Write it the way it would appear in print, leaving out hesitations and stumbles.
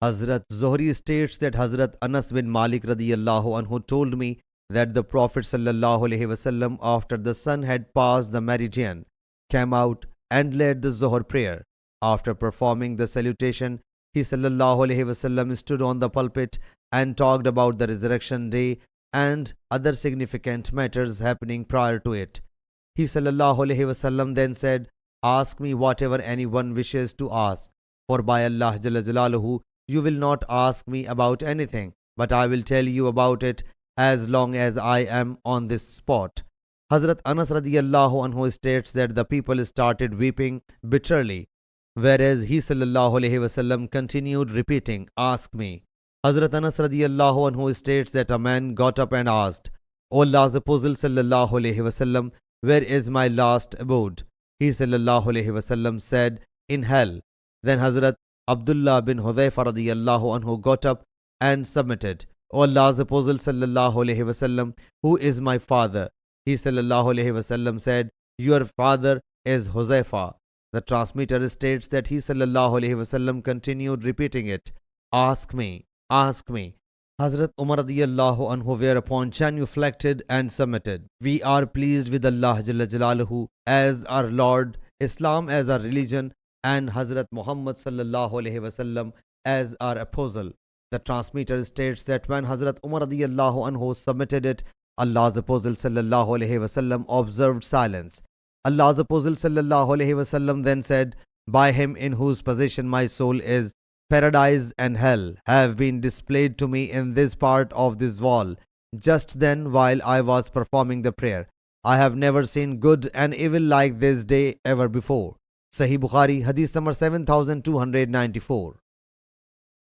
Hazrat Zuhri states that Hazrat Anas bin Malik radiyallahu anhu told me that the Prophet sallallahu alaihi wasallam, after the sun had passed the meridian, came out and led the Zuhr prayer. After performing the salutation, he sallallahu alaihi wasallam stood on the pulpit and talked about the resurrection day and other significant matters happening prior to it. He sallallahu alaihi wasallam then said, "Ask me whatever anyone wishes to ask, for by Allah Jalla Jalaluhu, you will not ask me about anything, but I will tell you about it as long as I am on this spot." Hazrat Anas radiyallahu anhu states that the people started weeping bitterly, whereas he sallallahu alaihi wasallam continued repeating, "Ask me." Hazrat Anas radiyallahu anhu states that a man got up and asked, "O Allah's Apostle sallallahu alaihi wasallam, where is my last abode?" He sallallahu alaihi wasallam said, "In hell." Then Hazrat Abdullah bin Hudhayfa radiyallahu anhu got up and submitted, "O Allah's Apostle sallallahu alaihi wasallam, who is my father?" He sallallahu alaihi wasallam said, "Your father is Huzaifa." The transmitter states that he sallallahu alaihi wasallam continued repeating it, "Ask me, ask me." Hazrat Umar radiyallahu anhu whereupon genuflected and submitted, "We are pleased with Allah Jalla Jalaluhu as our Lord, Islam as our religion, and Hazrat Muhammad sallallahu alaihi wasallam as our apostle." The transmitter states that when Hazrat Umar radiyallahu anhu submitted it, Allah's Apostle sallallahu alaihi wasallam observed silence. Allah's Apostle sallallahu alaihi wasallam then said, "By him in whose possession my soul is, paradise and hell have been displayed to me in this part of this wall, just then while I was performing the prayer. I have never seen good and evil like this day ever before." Sahih Bukhari, Hadith number 7294.